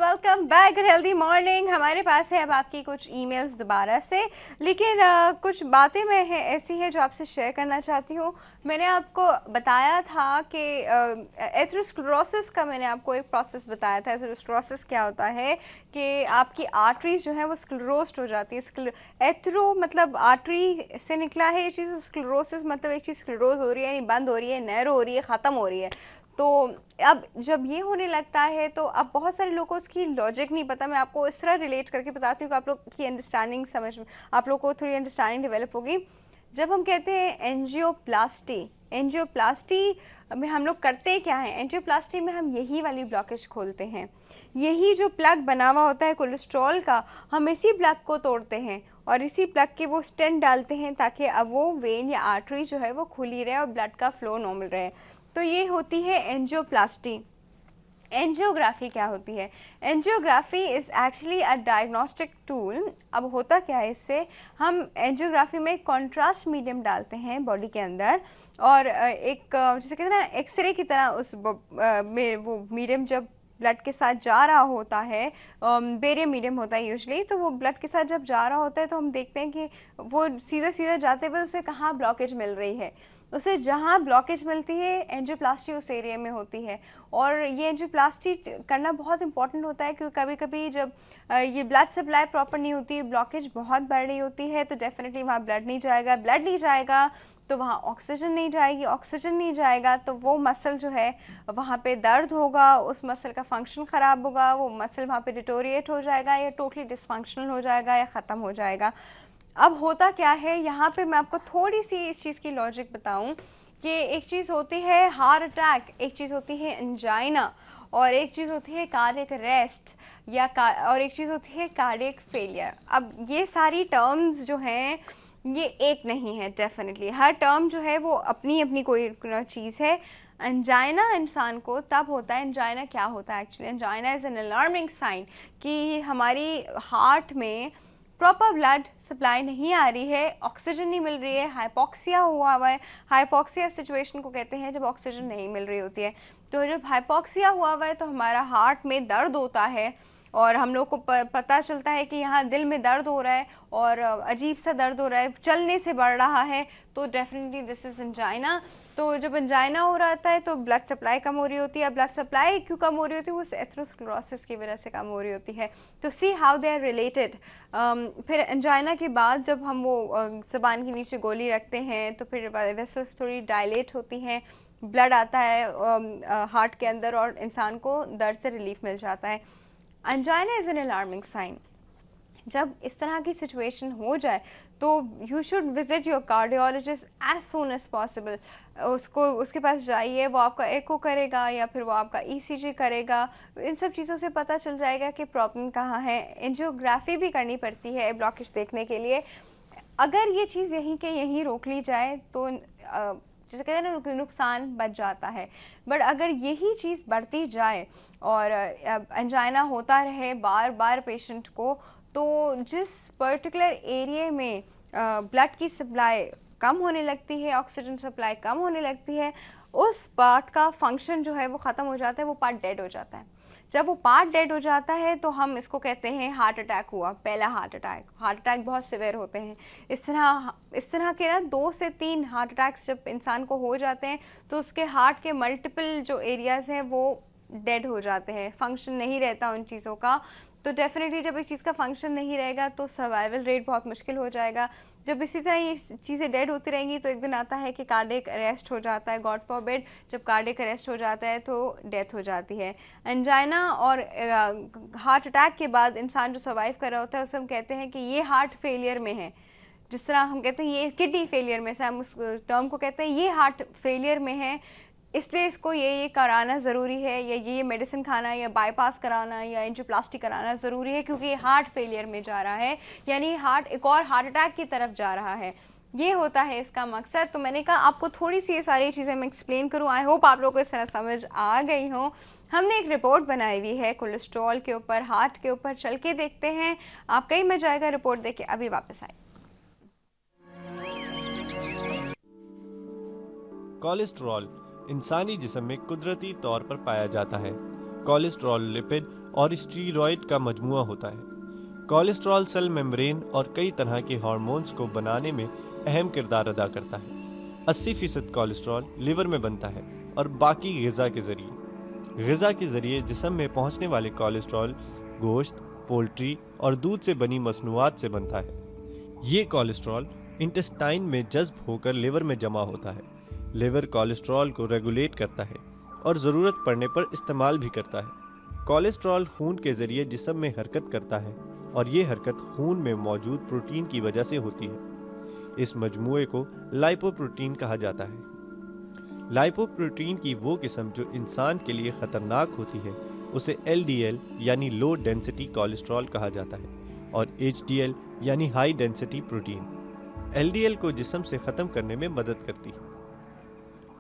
Welcome back healthy morning. हमारे पास है अब आपकी कुछ ईमेल्स दोबारा से, लेकिन कुछ बातें मैं ऐसी हैं जो आपसे शेयर करना चाहती हूँ। मैंने आपको बताया था कि एथेरोस्क्लेरोसिस का मैंने आपको एक प्रोसेस बताया था। एथेरोस्क्लेरोसिस क्या होता है कि आपकी आर्टरीज जो है वो स्क्लेरोस्ड हो जाती है। एथेरो मतलब आर्टरी से निकला है ये चीज़, स्क्लेरोसिस मतलब एक चीज़ स्क्लेरोज हो रही है, यानी बंद हो रही है, नैरो हो रही है, ख़त्म हो रही है। तो अब जब ये होने लगता है तो अब बहुत सारे लोगों को उसकी लॉजिक नहीं पता। मैं आपको इस तरह रिलेट करके बताती हूँ कि आप लोग की अंडरस्टैंडिंग समझ में, आप लोग को थोड़ी अंडरस्टैंडिंग डेवलप होगी। जब हम कहते हैं एंजियोप्लास्टी, एंजियोप्लास्टी में हम लोग करते क्या हैं? एंजियोप्लास्टी में हम यही वाली ब्लॉकेज खोलते हैं। यही जो प्लग बना हुआ होता है कोलेस्ट्रॉल का, हम इसी प्लग को तोड़ते हैं और इसी प्लग के वो स्टेंट डालते हैं ताकि अब वो वेन या आर्टरी जो है वो खुली रहे और ब्लड का फ्लो नॉर्मल रहे। तो ये होती है एंजियोप्लास्टी। एंजियोग्राफी क्या होती है? Angiography is actually a diagnostic tool. अब होता क्या है इससे, हम एंजियोग्राफी में कॉन्ट्रास्ट मीडियम डालते हैं बॉडी के अंदर और एक जैसे कहते हैं ना एक्सरे की तरह उस में वो मीडियम जब ब्लड के साथ जा रहा होता है, बेरियम मीडियम होता है यूजुअली, तो वो ब्लड के साथ जब जा रहा होता है तो हम देखते हैं कि वो सीधा सीधा जाते हुए उसे कहाँ ब्लॉकेज मिल रही है। उसे जहाँ ब्लॉकेज मिलती है एंजियोप्लास्टी उस एरिया में होती है। और ये एंजियोप्लास्टी करना बहुत इंपॉर्टेंट होता है क्योंकि कभी कभी जब ये ब्लड सप्लाई प्रॉपर नहीं होती, ब्लॉकेज बहुत बढ़ रही होती है, तो डेफिनेटली वहाँ ब्लड नहीं जाएगा, ब्लड नहीं जाएगा तो वहाँ ऑक्सीजन नहीं जाएगी, ऑक्सीजन नहीं जाएगा तो वो मसल जो है वहाँ पे दर्द होगा, उस मसल का फंक्शन ख़राब होगा, वो मसल वहाँ पे डिटोरिएट हो जाएगा या टोटली डिसफंक्शनल हो जाएगा या ख़त्म हो जाएगा। अब होता क्या है यहाँ पे, मैं आपको थोड़ी सी इस चीज़ की लॉजिक बताऊँ कि एक चीज़ होती है हार्ट अटैक, एक चीज़ होती है एंजाइना, और एक चीज़ होती है कार्डियक अरेस्ट और एक चीज़ होती है कार्डियक फेलियर। अब ये सारी टर्म्स जो हैं ये एक नहीं है, डेफिनेटली हर टर्म जो है वो अपनी अपनी कोई चीज़ है। एंजाइना इंसान को तब होता है, एंजाइना क्या होता है actually? Angina is an alarming sign कि हमारी हार्ट में प्रॉपर ब्लड सप्लाई नहीं आ रही है, ऑक्सीजन नहीं मिल रही है, हाइपोक्सिया हुआ है। हाइपोक्सिया सिचुएशन को कहते हैं जब ऑक्सीजन नहीं मिल रही होती है। तो जब हाइपोक्सिया हुआ है तो हमारा हार्ट में दर्द होता है और हम लोग को पता चलता है कि यहाँ दिल में दर्द हो रहा है और अजीब सा दर्द हो रहा है, चलने से बढ़ रहा है, तो डेफिनेटली दिस इज़ एंजाइना। तो जब एंजाइना हो रहा है तो ब्लड सप्लाई कम हो रही होती है। ब्लड सप्लाई क्यों कम हो रही होती है? वो एथेरोस्क्लेरोसिस की वजह से कम हो रही होती है। तो see how they are related. फिर एंजाइना के बाद जब हम वो ज़बान के नीचे गोली रखते हैं तो फिर वेसल्स थोड़ी डायलेट होती हैं, ब्लड आता है हार्ट के अंदर और इंसान को दर्द से रिलीफ मिल जाता है। Angina is an alarming sign. जब इस तरह की सिचुएशन हो जाए तो you should visit your cardiologist as soon as possible. उसके पास जाइए, वो आपका एको करेगा या फिर वो आपका ईसीजी करेगा। इन सब चीज़ों से पता चल जाएगा कि प्रॉब्लम कहाँ है। एंजियोग्राफी भी करनी पड़ती है ब्लॉकेज देखने के लिए। अगर ये चीज़ यहीं के यहीं रोक ली जाए तो जैसे कहते हैं ना नुकसान बच जाता है। बट अगर यही चीज़ बढ़ती जाए और एंजाइना होता रहे बार बार पेशेंट को, तो जिस पर्टिकुलर एरिया में ब्लड की सप्लाई कम होने लगती है, ऑक्सीजन सप्लाई कम होने लगती है, उस पार्ट का फंक्शन जो है वो ख़त्म हो जाता है, वो पार्ट डेड हो जाता है। जब वो पार्ट डेड हो जाता है तो हम इसको कहते हैं हार्ट अटैक हुआ, पहला हार्ट अटैक। हार्ट अटैक बहुत सिवियर होते हैं। इस तरह के ना 2 से 3 हार्ट अटैक्स जब इंसान को हो जाते हैं तो उसके हार्ट के मल्टीपल जो एरियाज़ हैं वो डेड हो जाते हैं, फंक्शन नहीं रहता उन चीज़ों का। तो डेफिनेटली जब एक चीज़ का फंक्शन नहीं रहेगा तो सर्वाइवल रेट बहुत मुश्किल हो जाएगा। जब इसी तरह ये चीज़ें डेड होती रहेंगी तो एक दिन आता है कि कार्डियक अरेस्ट हो जाता है, गॉड फॉरबिड। जब कार्डियक अरेस्ट हो जाता है तो डेथ हो जाती है। एंजाइना और हार्ट अटैक के बाद इंसान जो सर्वाइव कर रहा होता है उसे हम कहते हैं कि ये हार्ट फेलियर में है। जिस तरह हम कहते हैं ये किडनी फेलियर में से, हम उस टर्म को कहते हैं ये हार्ट फेलियर में है, इसलिए इसको ये कराना ज़रूरी है, या ये मेडिसिन खाना या बाईपास कराना या एंजियोप्लास्टी कराना ज़रूरी है क्योंकि ये हार्ट फेलियर में जा रहा है, यानी हार्ट एक और हार्ट अटैक की तरफ जा रहा है। ये होता है इसका मकसद। तो मैंने कहा आपको थोड़ी सी ये सारी चीज़ें मैं एक्सप्लेन करूँ। आई होप आप लोगों को इस तरह समझ आ गई हो। हमने एक रिपोर्ट बनाई हुई है कोलेस्ट्रॉल के ऊपर, हार्ट के ऊपर, चल के देखते हैं। आपका ही मजा आएगा रिपोर्ट देख के। अभी वापस आए। कोलेस्ट्रॉल इंसानी जिस्म में कुदरती तौर पर पाया जाता है। कोलेस्ट्रॉल, लिपिड और स्टीरॉयड का मजमूआ होता है। कोलेस्ट्रॉल सेल मेम्ब्रेन और कई तरह के हार्मोन्स को बनाने में अहम किरदार अदा करता है। 80% कोलेस्ट्रॉल लिवर में बनता है और बाकी ग़िज़ा के ज़रिए। ग़िज़ा के ज़रिए जिस्म में पहुंचने वाले कोलेस्ट्रॉल गोश्त, पोल्ट्री और दूध से बनी मसनूआत से बनता है। ये कोलेस्ट्रॉल इंटेस्टाइन में जज़्ब होकर लिवर में जमा होता है। लिवर कोलेस्ट्रॉल को रेगुलेट करता है और ज़रूरत पड़ने पर इस्तेमाल भी करता है। कोलेस्ट्रॉल खून के ज़रिए जिस्म में हरकत करता है और ये हरकत खून में मौजूद प्रोटीन की वजह से होती है। इस मजमूए को लाइपोप्रोटीन कहा जाता है। लाइपोप्रोटीन की वो किस्म जो इंसान के लिए ख़तरनाक होती है उसे LDL यानी लो डेंसिटी कोलेस्ट्रॉल कहा जाता है और HDL यानी हाई डेंसिटी प्रोटीन। LDL को जिस्म से ख़त्म करने में मदद करती है।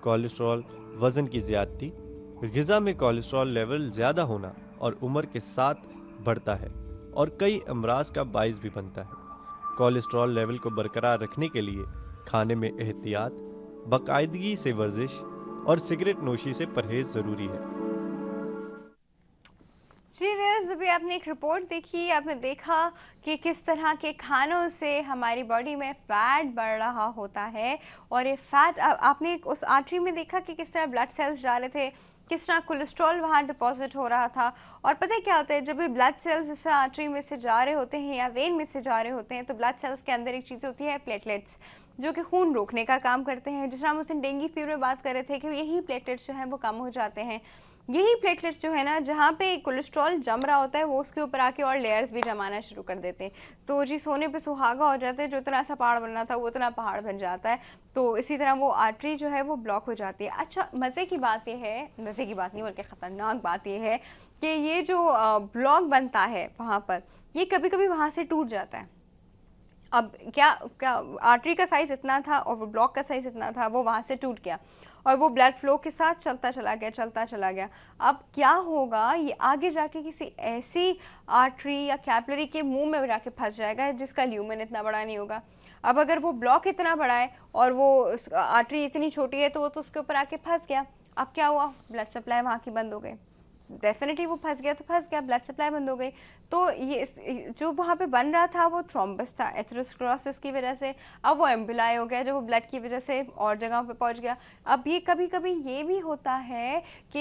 कोलेस्ट्रॉल, वज़न की ज़्यादती, ग़िज़ा में कोलेस्ट्रॉल लेवल ज़्यादा होना और उम्र के साथ बढ़ता है और कई अमराज का बाइस भी बनता है। कोलेस्ट्रॉल लेवल को बरकरार रखने के लिए खाने में एहतियात, बाकायदगी से वर्जिश और सिगरेट नोशी से परहेज़ ज़रूरी है। जी व्यूअर्स, अभी आपने एक रिपोर्ट देखी, आपने देखा कि किस तरह के खानों से हमारी बॉडी में फ़ैट बढ़ रहा होता है और ये फ़ैट आपने उस आर्टरी में देखा कि किस तरह ब्लड सेल्स जा रहे थे, किस तरह कोलेस्ट्रॉल वहाँ डिपॉजिट हो रहा था। और पता है क्या होता है, जब भी ब्लड सेल्स इस आर्टरी में से जा रहे होते हैं या वेन में से जा रहे होते हैं तो ब्लड सेल्स के अंदर एक चीज़ होती है प्लेटलेट्स, जो कि खून रोकने का काम करते हैं। जिस तरह हम उस दिन डेंगू फीवर में बात कर रहे थे कि यही प्लेटलेट्स जो हैं वो कम हो जाते हैं। यही प्लेटलेट्स जो है ना, जहाँ पे कोलेस्ट्रॉल जम रहा होता है वो उसके ऊपर आके और लेयर्स भी जमाना शुरू कर देते हैं। तो जी सोने पे सुहागा हो जाता है, जो इतना सा पहाड़ बनना था वो इतना पहाड़ बन जाता है। तो इसी तरह वो आर्टरी जो है वो ब्लॉक हो जाती है। अच्छा, मज़े की बात यह है, मज़े की बात नहीं बल्कि ख़तरनाक बात यह है कि ये जो ब्लॉक बनता है वहाँ पर, ये कभी कभी वहाँ से टूट जाता है। अब क्या क्या आर्टरी का साइज़ इतना था और वो ब्लॉक का साइज़ इतना था, वो वहाँ से टूट गया और वो ब्लड फ्लो के साथ चलता चला गया। अब क्या होगा, ये आगे जाके किसी ऐसी आर्टरी या कैपिलरी के मुंह में जाके फंस जाएगा जिसका ल्यूमेन इतना बड़ा नहीं होगा। अब अगर वो ब्लॉक इतना बड़ा है और वो आर्टरी इतनी छोटी है तो वो तो उसके ऊपर आके फंस गया। अब क्या हुआ, ब्लड सप्लाई वहाँ की बंद हो गई। डेफिनेटली वो फंस गया तो फंस गया, ब्लड सप्लाई बंद हो गई। तो ये जो वहाँ पे बन रहा था वो थ्रोम्बस था एथेरोस्क्लेरोसिस की वजह से। अब वो एम्बुलाई हो गया, जो वो ब्लड की वजह से और जगह पे पहुँच गया। अब ये कभी कभी ये भी होता है कि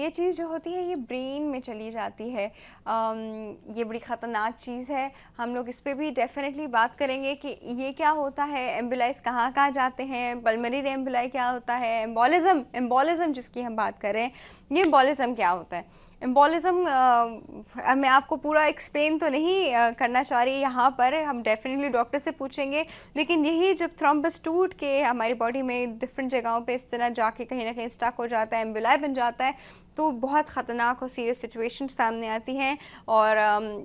ये चीज़ जो होती है ये ब्रेन में चली जाती है। ये बड़ी ख़तरनाक चीज़ है। हम लोग इस पर भी डेफिनेटली बात करेंगे कि ये क्या होता है, एम्बुलाइज कहाँ कहाँ जाते हैं, पल्मोनरी एम्बुलाई क्या होता है, एम्बोलिज्म जिसकी हम बात करें, ये एम्बोलिज्म क्या होता है। एम्बोलिज्म मैं आपको पूरा एक्सप्लेन तो नहीं करना चाह रही यहाँ पर, हम डेफिनेटली डॉक्टर से पूछेंगे। लेकिन यही जब थ्रोम्बस टूट के हमारी बॉडी में डिफरेंट जगहों पे इस तरह जाके कहीं ना कहीं स्टक हो जाता है, एम्बुलाई बन जाता है, तो बहुत ख़तरनाक और सीरियस सिचुएशन सामने आती हैं। और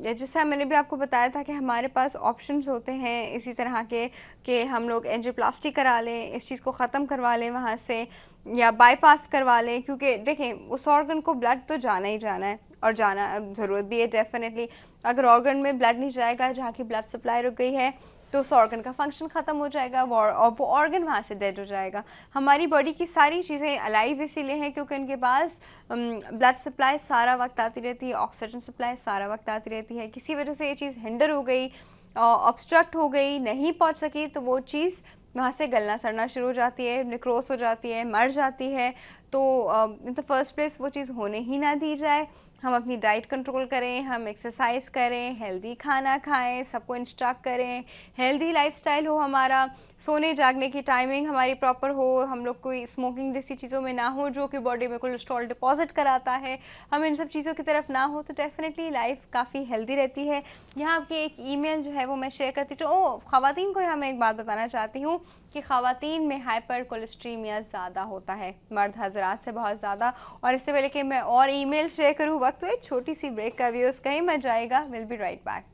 जैसा मैंने भी आपको बताया था कि हमारे पास ऑप्शंस होते हैं इसी तरह के कि हम लोग एंजियोप्लास्टी करा लें, इस चीज़ को ख़त्म करवा लें वहाँ से, या बाईपास करवा लें। क्योंकि देखें, उस ऑर्गन को ब्लड तो जाना ही जाना है और जाना ज़रूरत भी है डेफिनेटली। अगर ऑर्गन में ब्लड नहीं जाएगा, जहाँ की ब्लड सप्लाई रुक गई है, तो उस ऑर्गन का फंक्शन ख़त्म हो जाएगा और वो ऑर्गन वहाँ से डेड हो जाएगा। हमारी बॉडी की सारी चीज़ें अलाइव इसीलिए हैं क्योंकि उनके पास ब्लड सप्लाई सारा वक्त आती रहती है, ऑक्सीजन सप्लाई सारा वक्त आती रहती है। किसी वजह से ये चीज़ हिंडर हो गई, ऑब्स्ट्रक्ट हो गई, नहीं पहुँच सकी, तो वो चीज़ वहाँ से गलना सड़ना शुरू हो जाती है, निक्रोस हो जाती है, मर जाती है। तो इन द फर्स्ट प्लेस वो चीज़ होने ही ना दी जाए। हम अपनी डाइट कंट्रोल करें, हम एक्सरसाइज करें, हेल्दी खाना खाएं, सबको इंस्ट्रक्ट करें, हेल्दी लाइफस्टाइल हो हमारा, सोने जागने की टाइमिंग हमारी प्रॉपर हो, हम लोग कोई स्मोकिंग जैसी चीज़ों में ना हो जो कि बॉडी में कोलेस्ट्रॉल डिपॉजिट कराता है, हम इन सब चीज़ों की तरफ ना हो, तो डेफिनेटली लाइफ काफ़ी हेल्दी रहती है। यहाँ आपकी एक ईमेल जो है वो मैं शेयर करती हूँ। ख़वातीन को यहाँ मैं एक बात बताना चाहती हूँ कि ख़वातीन में हाइपर कोलेस्ट्रीमिया ज़्यादा होता है मर्द हजरात से बहुत ज़्यादा। और इससे पहले कि मैं और ईमेल शेयर करूँ, वक्त तो एक छोटी सी ब्रेक का व्यूअर्स, कहीं मत जाएगा, विल बी राइट बैक।